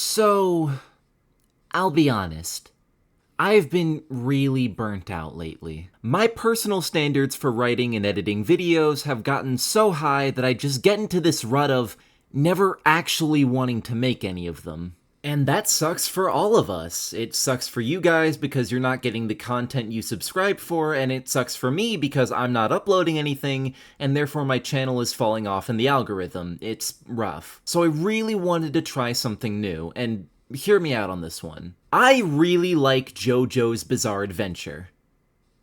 So, I'll be honest. I've been really burnt out lately. My personal standards for writing and editing videos have gotten so high that I just get into this rut of never actually wanting to make any of them. And that sucks for all of us. It sucks for you guys because you're not getting the content you subscribe for, and it sucks for me because I'm not uploading anything, and therefore my channel is falling off in the algorithm. It's rough. So I really wanted to try something new, and hear me out on this one. I really like Jojo's Bizarre Adventure.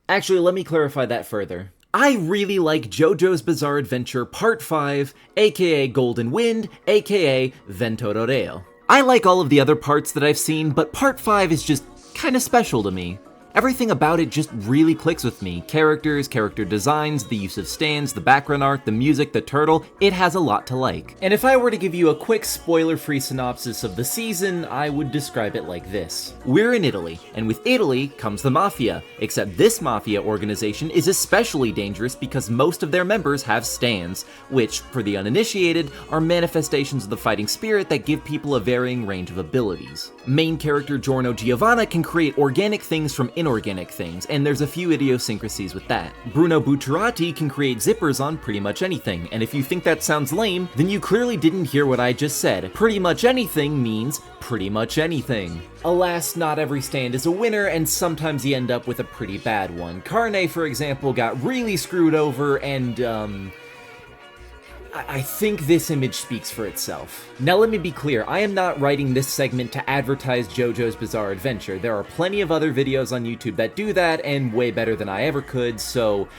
Actually, let me clarify that further. I really like Jojo's Bizarre Adventure Part 5, aka Golden Wind, aka Vento Doreo. I like all of the other parts that I've seen, but Part 5 is just kinda special to me. Everything about it just really clicks with me. Characters, character designs, the use of stands, the background art, the music, the turtle, it has a lot to like. And if I were to give you a quick spoiler-free synopsis of the season, I would describe it like this. We're in Italy, and with Italy comes the Mafia, except this Mafia organization is especially dangerous because most of their members have stands, which, for the uninitiated, are manifestations of the fighting spirit that give people a varying range of abilities. Main character Giorno Giovanna can create organic things from inorganic things, and there's a few idiosyncrasies with that. Bruno Bucciarati can create zippers on pretty much anything, and if you think that sounds lame, then you clearly didn't hear what I just said. Pretty much anything means pretty much anything. Alas, not every stand is a winner, and sometimes you end up with a pretty bad one. Carne, for example, got really screwed over, and I think this image speaks for itself. Now let me be clear, I am not writing this segment to advertise JoJo's Bizarre Adventure. There are plenty of other videos on YouTube that do that, and way better than I ever could, so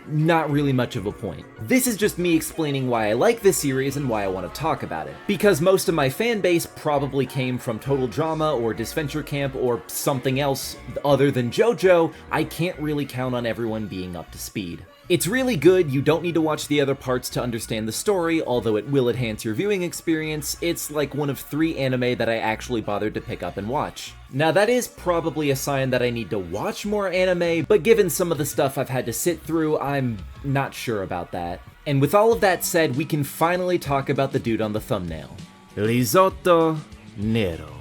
not really much of a point. This is just me explaining why I like this series and why I want to talk about it. Because most of my fan base probably came from Total Drama or Disventure Camp or something else other than JoJo, I can't really count on everyone being up to speed. It's really good, you don't need to watch the other parts to understand the story, although it will enhance your viewing experience. It's like one of 3 anime that I actually bothered to pick up and watch. Now that is probably a sign that I need to watch more anime, but given some of the stuff I've had to sit through, I'm not sure about that. And with all of that said, we can finally talk about the dude on the thumbnail. Risotto Nero.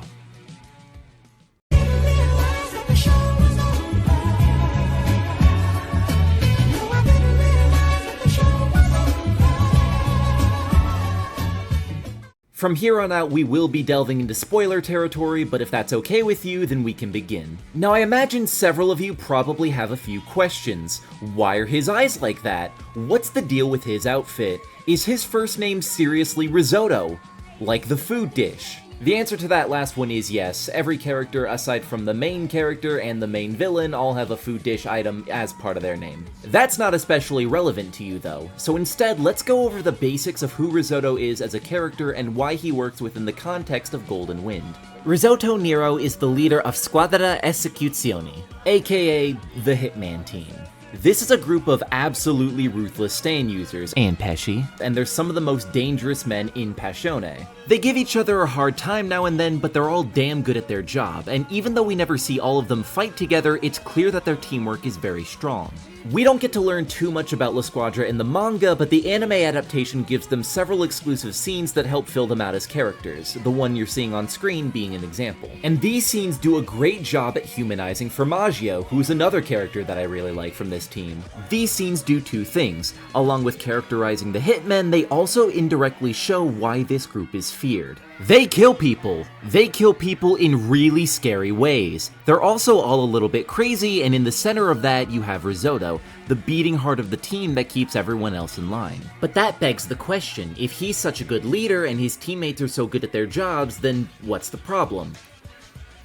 From here on out, we will be delving into spoiler territory, but if that's okay with you, then we can begin. Now, I imagine several of you probably have a few questions. Why are his eyes like that? What's the deal with his outfit? Is his first name seriously risotto? Like the food dish? The answer to that last one is yes. Every character aside from the main character and the main villain all have a food dish item as part of their name. That's not especially relevant to you though, so instead let's go over the basics of who Risotto is as a character and why he works within the context of Golden Wind. Risotto Nero is the leader of Squadra Esecuzioni, aka the Hitman Team. This is a group of absolutely ruthless stand users, and pesci, and they're some of the most dangerous men in Passione. They give each other a hard time now and then, but they're all damn good at their job, and even though we never see all of them fight together, it's clear that their teamwork is very strong. We don't get to learn too much about La Squadra in the manga, but the anime adaptation gives them several exclusive scenes that help fill them out as characters, the one you're seeing on screen being an example. And these scenes do a great job at humanizing Formaggio, who's another character that I really like from this team. These scenes do 2 things. Along with characterizing the hitmen, they also indirectly show why this group is feared. They kill people! They kill people in really scary ways. They're also all a little bit crazy, and in the center of that you have Risotto, the beating heart of the team that keeps everyone else in line. But that begs the question, if he's such a good leader and his teammates are so good at their jobs, then what's the problem?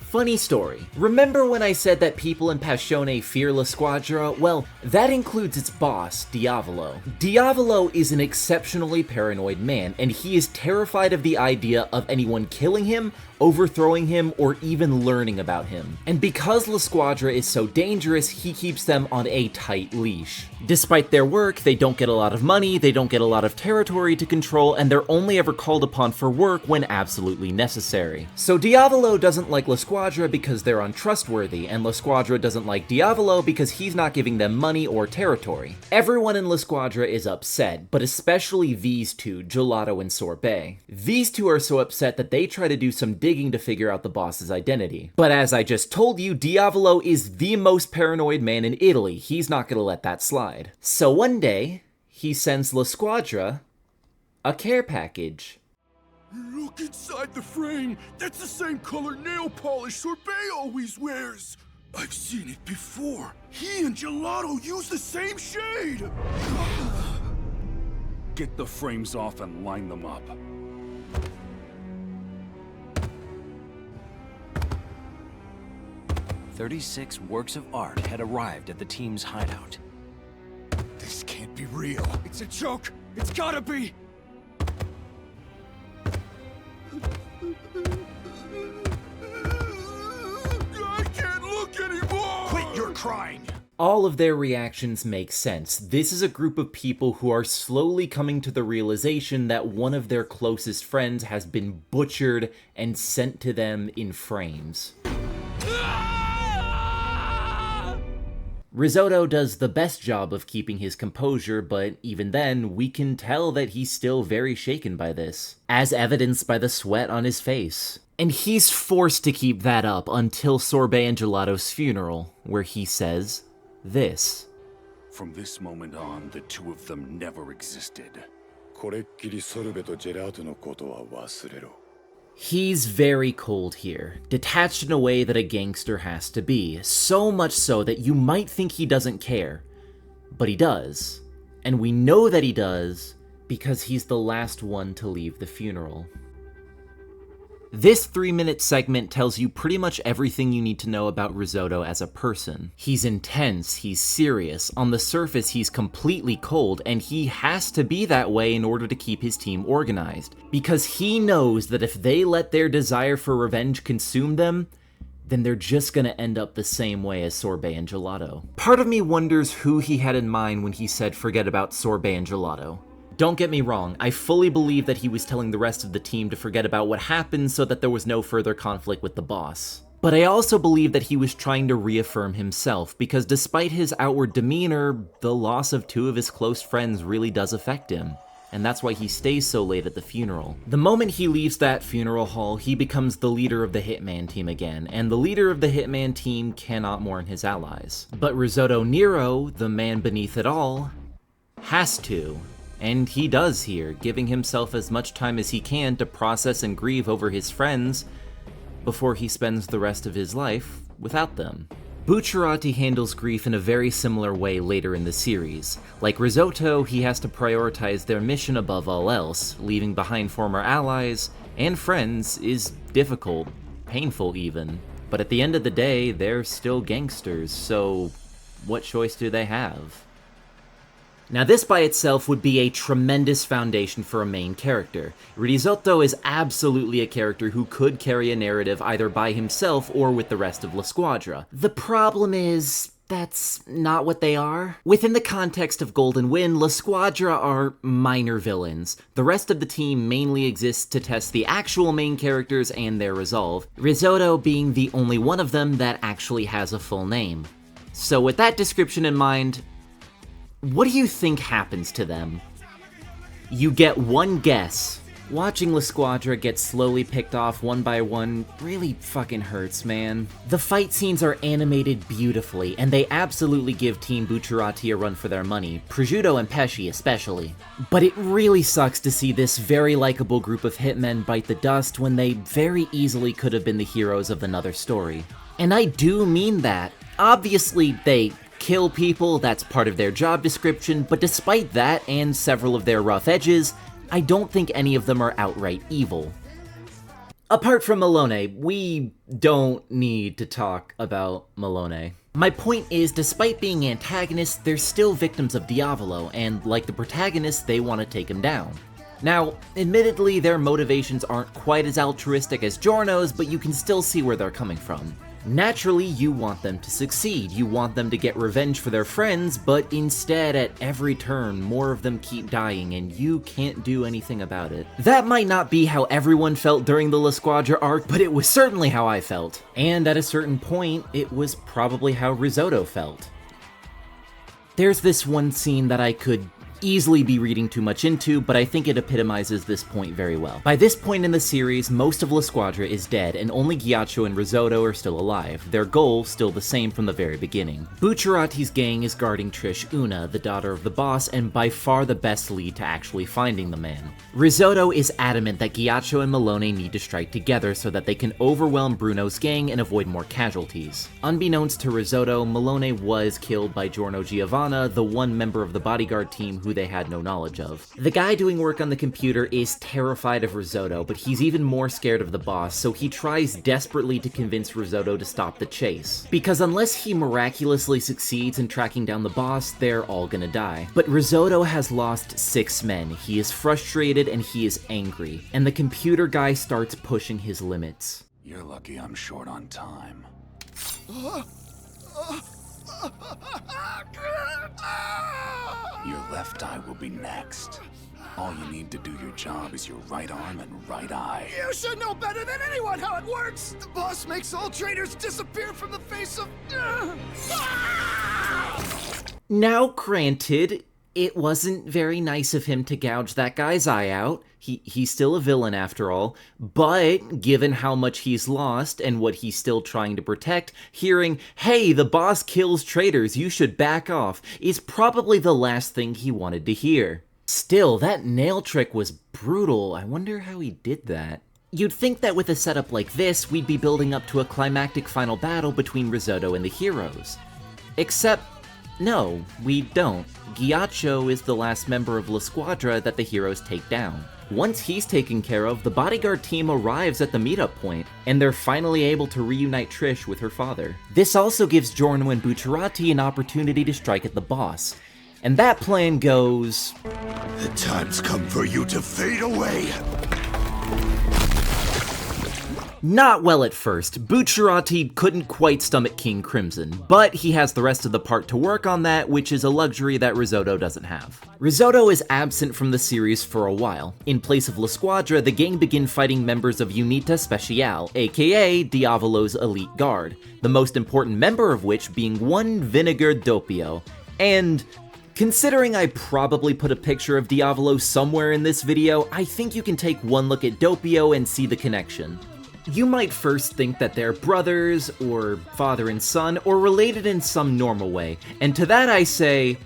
Funny story. Remember when I said that people in Passione fear La Squadra? Well, that includes its boss, Diavolo. Diavolo is an exceptionally paranoid man, and he is terrified of the idea of anyone killing him, overthrowing him, or even learning about him. And because La Squadra is so dangerous, he keeps them on a tight leash. Despite their work, they don't get a lot of money, they don't get a lot of territory to control, and they're only ever called upon for work when absolutely necessary. So Diavolo doesn't like La Squadra Squadra because they're untrustworthy, and La Squadra doesn't like Diavolo because he's not giving them money or territory. Everyone in La Squadra is upset, but especially these two, Gelato and Sorbet. These two are so upset that they try to do some digging to figure out the boss's identity. But as I just told you, Diavolo is the most paranoid man in Italy. He's not gonna let that slide. So one day, he sends La Squadra a care package. Look inside the frame! That's the same color nail polish Sorbet always wears! I've seen it before! He and Gelato use the same shade! Get the frames off and line them up. "36 works of art had arrived at the team's hideout." This can't be real. It's a joke! It's gotta be! I can't look anymore! Quit your crying! All of their reactions make sense. This is a group of people who are slowly coming to the realization that one of their closest friends has been butchered and sent to them in frames. Risotto does the best job of keeping his composure, but even then, we can tell that he's still very shaken by this, as evidenced by the sweat on his face. And he's forced to keep that up until Sorbet and Gelato's funeral, where he says this. From this moment on, the two of them never existed. He's very cold here, detached in a way that a gangster has to be, so much so that you might think he doesn't care. But he does. And we know that he does because he's the last one to leave the funeral. This 3-minute segment tells you pretty much everything you need to know about Risotto as a person. He's intense, he's serious, on the surface he's completely cold, and he has to be that way in order to keep his team organized. Because he knows that if they let their desire for revenge consume them, then they're just gonna end up the same way as Sorbet and Gelato. Part of me wonders who he had in mind when he said forget about Sorbet and Gelato. Don't get me wrong, I fully believe that he was telling the rest of the team to forget about what happened so that there was no further conflict with the boss. But I also believe that he was trying to reaffirm himself, because despite his outward demeanor, the loss of two of his close friends really does affect him. And that's why he stays so late at the funeral. The moment he leaves that funeral hall, he becomes the leader of the Hitman Team again, and the leader of the Hitman Team cannot mourn his allies. But Risotto Nero, the man beneath it all, has to. And he does here, giving himself as much time as he can to process and grieve over his friends before he spends the rest of his life without them. Bucciarati handles grief in a very similar way later in the series. Like Risotto, he has to prioritize their mission above all else. Leaving behind former allies and friends is difficult, painful even. But at the end of the day, they're still gangsters, so what choice do they have? Now this by itself would be a tremendous foundation for a main character. Risotto is absolutely a character who could carry a narrative either by himself or with the rest of La Squadra. The problem is, that's not what they are. Within the context of Golden Wind, La Squadra are minor villains. The rest of the team mainly exists to test the actual main characters and their resolve, Risotto being the only one of them that actually has a full name. So with that description in mind, what do you think happens to them? You get one guess. Watching La Squadra get slowly picked off one by one really fucking hurts, man. The fight scenes are animated beautifully, and they absolutely give Team Bucciarati a run for their money, Prosciutto and Pesci especially. But it really sucks to see this very likable group of hitmen bite the dust when they very easily could have been the heroes of another story. And I do mean that. Obviously, they kill people, that's part of their job description, but despite that and several of their rough edges, I don't think any of them are outright evil. Apart from Malone, we don't need to talk about Malone. My point is, despite being antagonists, they're still victims of Diavolo, and like the protagonist, they want to take him down. Now, admittedly, their motivations aren't quite as altruistic as Giorno's, but you can still see where they're coming from. Naturally, you want them to succeed, you want them to get revenge for their friends, but instead, at every turn, more of them keep dying and you can't do anything about it. That might not be how everyone felt during the La Squadra arc, but it was certainly how I felt. And at a certain point, it was probably how Risotto felt. There's this one scene that I could easily be reading too much into, but I think it epitomizes this point very well. By this point in the series, most of La Squadra is dead, and only Ghiaccio and Risotto are still alive, their goal still the same from the very beginning. Bucciarotti's gang is guarding Trish Una, the daughter of the boss, and by far the best lead to actually finding the man. Risotto is adamant that Ghiaccio and Malone need to strike together so that they can overwhelm Bruno's gang and avoid more casualties. Unbeknownst to Risotto, Malone was killed by Giorno Giovanna, the one member of the bodyguard team who they had no knowledge of. The guy doing work on the computer is terrified of Risotto, but he's even more scared of the boss, so he tries desperately to convince Risotto to stop the chase. Because unless he miraculously succeeds in tracking down the boss, they're all gonna die. But Risotto has lost 6 men, he is frustrated and he is angry, and the computer guy starts pushing his limits. You're lucky I'm short on time. Your left eye will be next. All you need to do your job is your right arm and right eye. You should know better than anyone how it works! The boss makes all traitors disappear from the face of... Now, granted, it wasn't very nice of him to gouge that guy's eye out. He's still a villain after all, but given how much he's lost and what he's still trying to protect, hearing, "Hey, the boss kills traitors, you should back off," is probably the last thing he wanted to hear. Still, that nail trick was brutal. I wonder how he did that. You'd think that with a setup like this, we'd be building up to a climactic final battle between Risotto and the heroes. Except, no, we don't. Ghiaccio is the last member of La Squadra that the heroes take down. Once he's taken care of, the bodyguard team arrives at the meetup point, and they're finally able to reunite Trish with her father. This also gives Giorno and Bucciarotti an opportunity to strike at the boss. And that plan goes... The time's come for you to fade away! Not well at first. Bucciarotti couldn't quite stomach King Crimson, but he has the rest of the part to work on that, which is a luxury that Risotto doesn't have. Risotto is absent from the series for a while. In place of La Squadra, the gang begin fighting members of Unità Speciale, aka Diavolo's elite guard, the most important member of which being one Vinegar Doppio. And considering I probably put a picture of Diavolo somewhere in this video, I think you can take one look at Doppio and see the connection. You might first think that they're brothers, or father and son, or related in some normal way, and to that I say,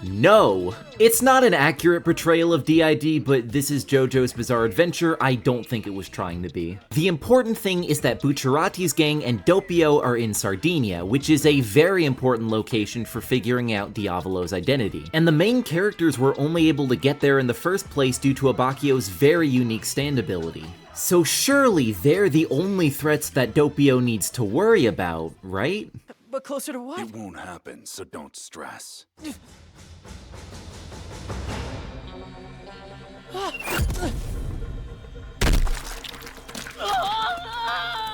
no. It's not an accurate portrayal of DID, but this is JoJo's Bizarre Adventure, I don't think it was trying to be. The important thing is that Bucciarotti's gang and Doppio are in Sardinia, which is a very important location for figuring out Diavolo's identity. And the main characters were only able to get there in the first place due to Abbacchio's very unique stand ability. So surely they're the only threats that Doppio needs to worry about, right? But closer to what? It won't happen, so don't stress.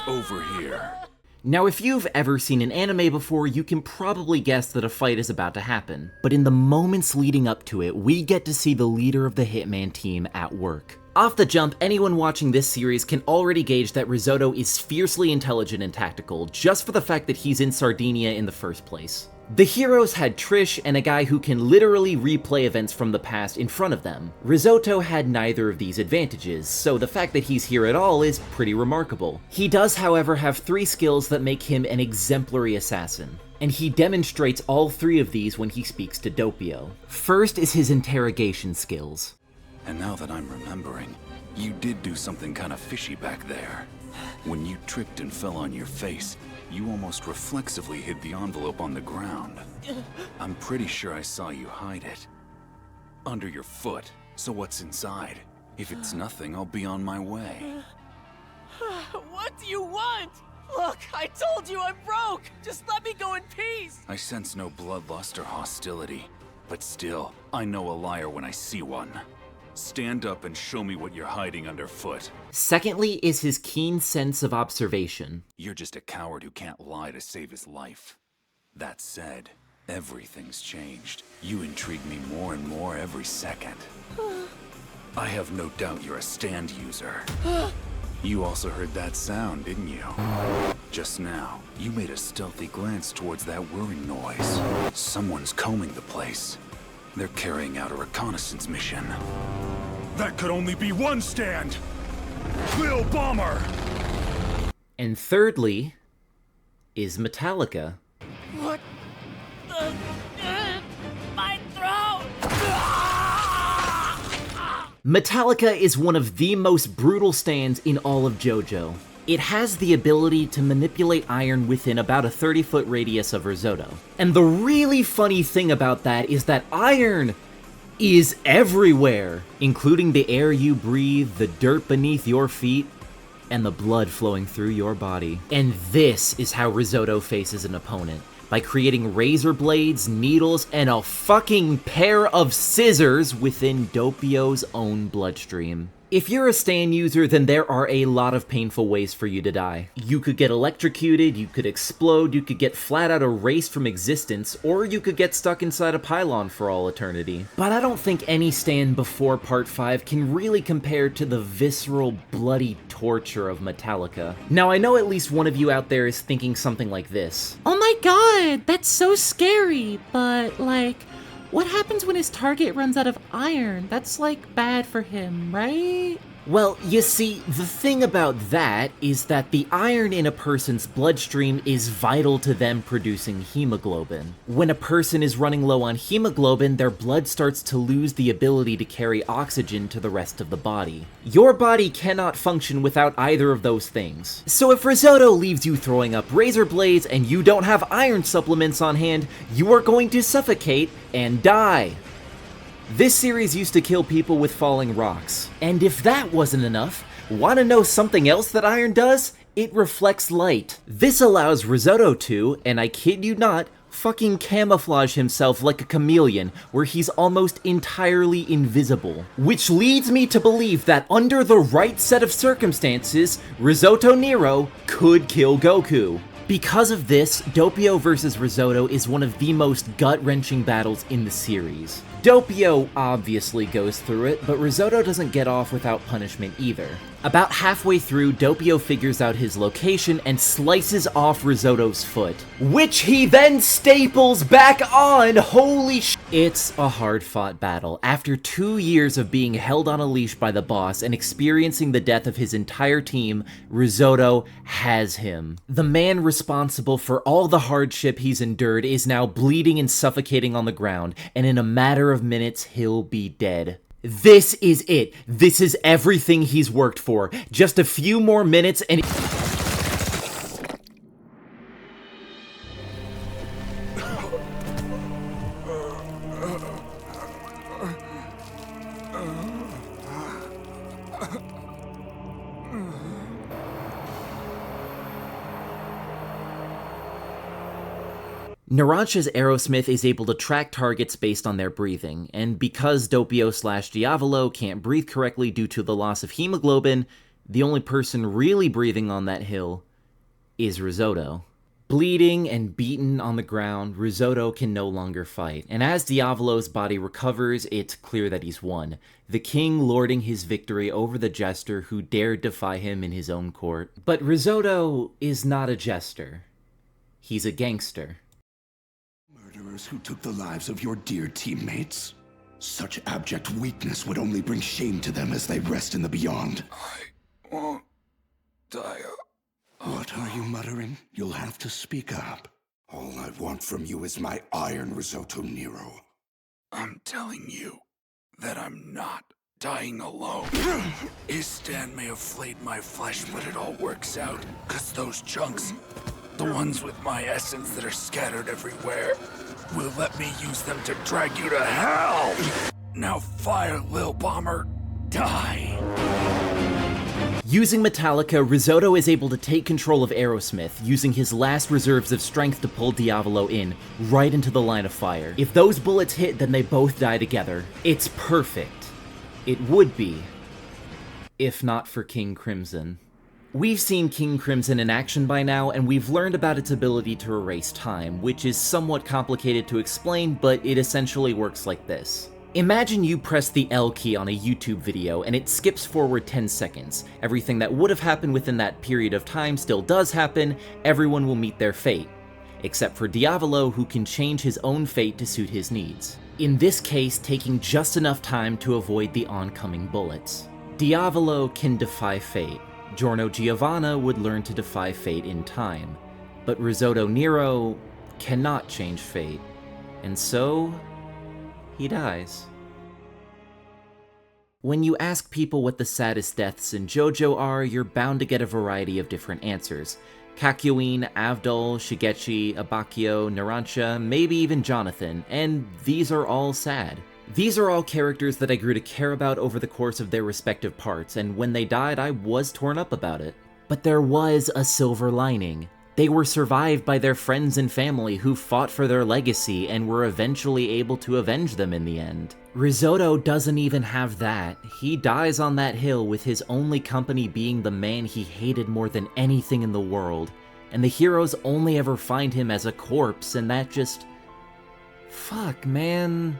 Over here. Now, if you've ever seen an anime before, you can probably guess that a fight is about to happen. But in the moments leading up to it, we get to see the leader of the Hitman team at work. Off the jump, anyone watching this series can already gauge that Risotto is fiercely intelligent and tactical, just for the fact that he's in Sardinia in the first place. The heroes had Trish and a guy who can literally replay events from the past in front of them. Risotto had neither of these advantages, so the fact that he's here at all is pretty remarkable. He does, however, have 3 skills that make him an exemplary assassin, and he demonstrates all 3 of these when he speaks to Doppio. First is his interrogation skills. And now that I'm remembering, you did do something kind of fishy back there. When you tripped and fell on your face, you almost reflexively hid the envelope on the ground. I'm pretty sure I saw you hide it. Under your foot. So what's inside? If it's nothing, I'll be on my way. What do you want? Look, I told you I'm broke! Just let me go in peace! I sense no bloodlust or hostility. But still, I know a liar when I see one. Stand up and show me what you're hiding underfoot. Secondly is his keen sense of observation. You're just a coward who can't lie to save his life. That said, everything's changed. You intrigue me more and more every second. I have no doubt you're a stand user. You also heard that sound, didn't you? Just now, you made a stealthy glance towards that whirring noise. Someone's combing the place. They're carrying out a reconnaissance mission. That could only be one stand! Lil Bomber! And thirdly is Metallica. What the... my throat! Metallica is one of the most brutal stands in all of Jojo. It has the ability to manipulate iron within about a 30-foot radius of Risotto. And the really funny thing about that is that iron is everywhere, including the air you breathe, the dirt beneath your feet, and the blood flowing through your body. And this is how Risotto faces an opponent. By creating razor blades, needles, and a fucking pair of scissors within Doppio's own bloodstream. If you're a stand user, then there are a lot of painful ways for you to die. You could get electrocuted, you could explode, you could get flat out erased from existence, or you could get stuck inside a pylon for all eternity. But I don't think any stand before Part 5 can really compare to the visceral, bloody torture of Metallica. Now, I know at least one of you out there is thinking something like this. Oh my god, that's so scary, but like, what happens when his target runs out of iron? That's like bad for him, right? Well, you see, the thing about that is that the iron in a person's bloodstream is vital to them producing hemoglobin. When a person is running low on hemoglobin, their blood starts to lose the ability to carry oxygen to the rest of the body. Your body cannot function without either of those things. So if Risotto leaves you throwing up razor blades and you don't have iron supplements on hand, you are going to suffocate and die. This series used to kill people with falling rocks. And if that wasn't enough, wanna know something else that iron does? It reflects light. This allows Risotto to, and I kid you not, fucking camouflage himself like a chameleon, where he's almost entirely invisible. Which leads me to believe that under the right set of circumstances, Risotto Nero could kill Goku. Because of this, Doppio vs. Risotto is one of the most gut-wrenching battles in the series. Doppio obviously goes through it, but Risotto doesn't get off without punishment either. About halfway through, Doppio figures out his location and slices off Risotto's foot, which he then staples back on. Holy sh! It's a hard-fought battle. After 2 years of being held on a leash by the boss and experiencing the death of his entire team, Risotto has him. The man responsible for all the hardship he's endured is now bleeding and suffocating on the ground, and in a matter of minutes, he'll be dead. This is it. This is everything he's worked for. Just a few more minutes and... Narancia's Aerosmith is able to track targets based on their breathing, and because Doppio/Diavolo can't breathe correctly due to the loss of hemoglobin, the only person really breathing on that hill is Risotto. Bleeding and beaten on the ground, Risotto can no longer fight, and as Diavolo's body recovers, it's clear that he's won, the king lording his victory over the jester who dared defy him in his own court. But Risotto is not a jester. He's a gangster. Murderers who took the lives of your dear teammates. Such abject weakness would only bring shame to them as they rest in the beyond. I won't die. What are you muttering? You'll have to speak up. All I want from you is my iron, Risotto Nero. I'm telling you that I'm not dying alone. His stand may have flayed my flesh, but it all works out. 'Cause those chunks, the ones with my essence that are scattered everywhere, will let me use them to drag you to hell! Now fire, Lil Bomber. Die! Using Metallica, Risotto is able to take control of Aerosmith, using his last reserves of strength to pull Diavolo in, right into the line of fire. If those bullets hit, then they both die together. It's perfect. It would be, if not for King Crimson. We've seen King Crimson in action by now, and we've learned about its ability to erase time, which is somewhat complicated to explain, but it essentially works like this. Imagine you press the L key on a YouTube video and it skips forward 10 seconds. Everything that would have happened within that period of time still does happen, everyone will meet their fate. Except for Diavolo, who can change his own fate to suit his needs. In this case, taking just enough time to avoid the oncoming bullets. Diavolo can defy fate. Giorno Giovanna would learn to defy fate in time. But Risotto Nero cannot change fate. And so, he dies. When you ask people what the saddest deaths in Jojo are, you're bound to get a variety of different answers. Kakyoin, Avdol, Shigechi, Abakio, Narancia, maybe even Jonathan, and these are all sad. These are all characters that I grew to care about over the course of their respective parts, and when they died, I was torn up about it. But there was a silver lining. They were survived by their friends and family who fought for their legacy and were eventually able to avenge them in the end. Risotto doesn't even have that. He dies on that hill with his only company being the man he hated more than anything in the world, and the heroes only ever find him as a corpse, and that just... Fuck, man.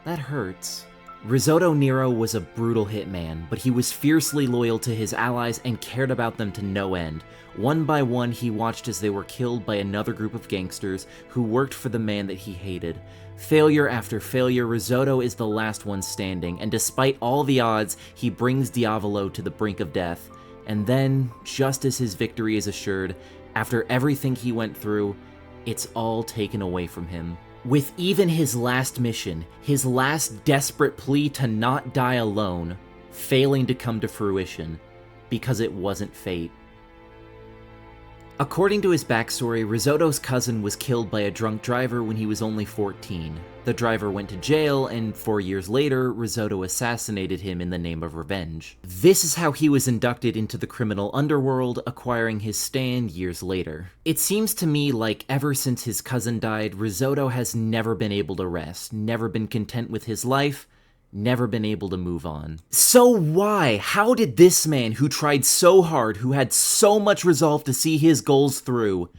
That hurts. Risotto Nero was a brutal hitman, but he was fiercely loyal to his allies and cared about them to no end. One by one, he watched as they were killed by another group of gangsters who worked for the man that he hated. Failure after failure, Risotto is the last one standing, and despite all the odds, he brings Diavolo to the brink of death. And then, just as his victory is assured, after everything he went through, it's all taken away from him. With even his last mission, his last desperate plea to not die alone, failing to come to fruition, because it wasn't fate. According to his backstory, Risotto's cousin was killed by a drunk driver when he was only 14. The driver went to jail, and 4 years later, Risotto assassinated him in the name of revenge. This is how he was inducted into the criminal underworld, acquiring his stand years later. It seems to me like ever since his cousin died, Risotto has never been able to rest, never been content with his life, never been able to move on. So why? How did this man, who tried so hard, who had so much resolve to see his goals through,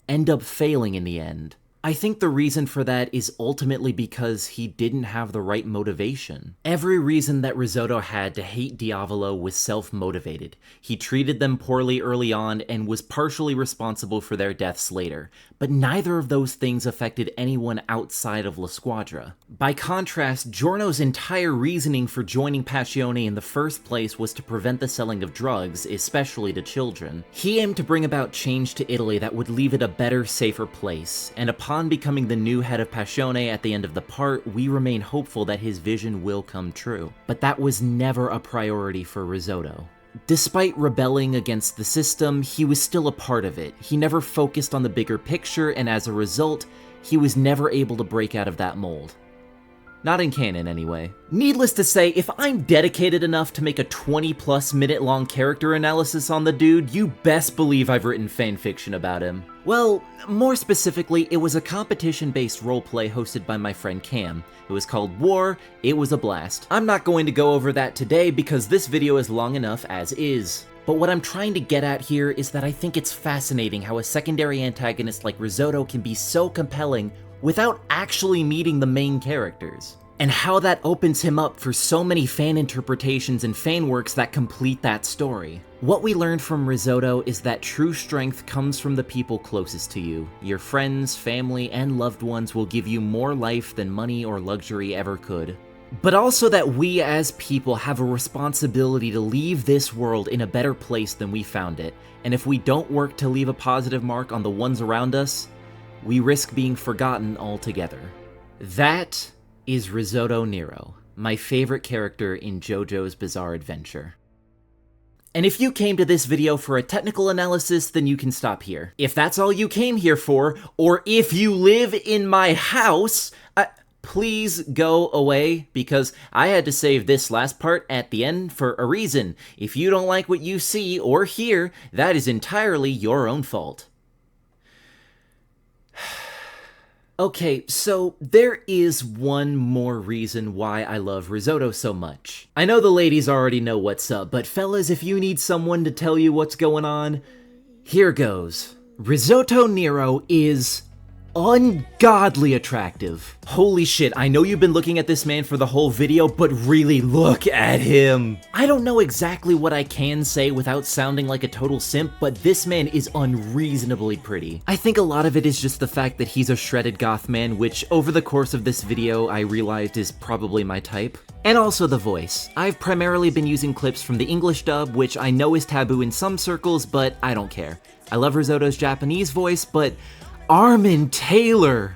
end up failing in the end? I think the reason for that is ultimately because he didn't have the right motivation. Every reason that Risotto had to hate Diavolo was self-motivated. He treated them poorly early on and was partially responsible for their deaths later, but neither of those things affected anyone outside of La Squadra. By contrast, Giorno's entire reasoning for joining Passione in the first place was to prevent the selling of drugs, especially to children. He aimed to bring about change to Italy that would leave it a better, safer place, and upon becoming the new head of Passione at the end of the part, we remain hopeful that his vision will come true. But that was never a priority for Risotto. Despite rebelling against the system, he was still a part of it. He never focused on the bigger picture, and as a result, he was never able to break out of that mold. Not in canon, anyway. Needless to say, if I'm dedicated enough to make a 20+ minute long character analysis on the dude, you best believe I've written fanfiction about him. Well, more specifically, it was a competition-based roleplay hosted by my friend Cam. It was called War. It was a blast. I'm not going to go over that today because this video is long enough as is. But what I'm trying to get at here is that I think it's fascinating how a secondary antagonist like Risotto can be so compelling without actually meeting the main characters, and how that opens him up for so many fan interpretations and fan works that complete that story. What we learned from Risotto is that true strength comes from the people closest to you. Your friends, family, and loved ones will give you more life than money or luxury ever could. But also that we as people have a responsibility to leave this world in a better place than we found it, and if we don't work to leave a positive mark on the ones around us, we risk being forgotten altogether. That is Risotto Nero, my favorite character in JoJo's Bizarre Adventure. And if you came to this video for a technical analysis, then you can stop here. If that's all you came here for, or if you live in my house, please go away, because I had to save this last part at the end for a reason. If you don't like what you see or hear, that is entirely your own fault. Okay, so there is one more reason why I love risotto so much. I know the ladies already know what's up, but fellas, if you need someone to tell you what's going on, here goes. Risotto Nero is ungodly attractive. Holy shit, I know you've been looking at this man for the whole video, but really look at him. I don't know exactly what I can say without sounding like a total simp, but this man is unreasonably pretty. I think a lot of it is just the fact that he's a shredded goth man, which over the course of this video I realized is probably my type. And also the voice. I've primarily been using clips from the English dub, which I know is taboo in some circles, but I don't care. I love Risotto's Japanese voice, but Armin Taylor!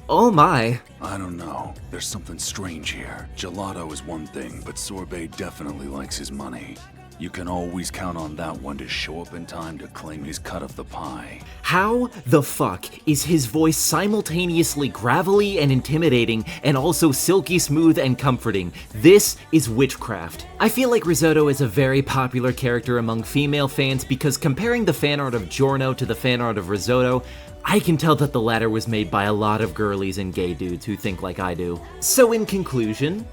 Oh my. I don't know. There's something strange here. Gelato is one thing, but Sorbet definitely likes his money. You can always count on that one to show up in time to claim his cut of the pie. How the fuck is his voice simultaneously gravelly and intimidating and also silky smooth and comforting? This is witchcraft. I feel like Risotto is a very popular character among female fans because comparing the fan art of Giorno to the fan art of Risotto, I can tell that the latter was made by a lot of girlies and gay dudes who think like I do. So in conclusion,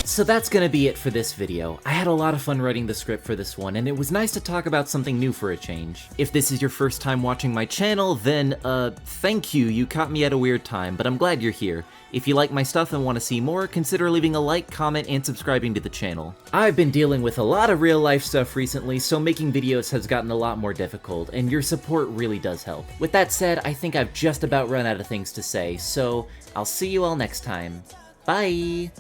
so that's gonna be it for this video. I had a lot of fun writing the script for this one, and it was nice to talk about something new for a change. If this is your first time watching my channel, then, thank you, you caught me at a weird time, but I'm glad you're here. If you like my stuff and want to see more, consider leaving a like, comment, and subscribing to the channel. I've been dealing with a lot of real-life stuff recently, so making videos has gotten a lot more difficult, and your support really does help. With that said, I think I've just about run out of things to say, so I'll see you all next time. Bye!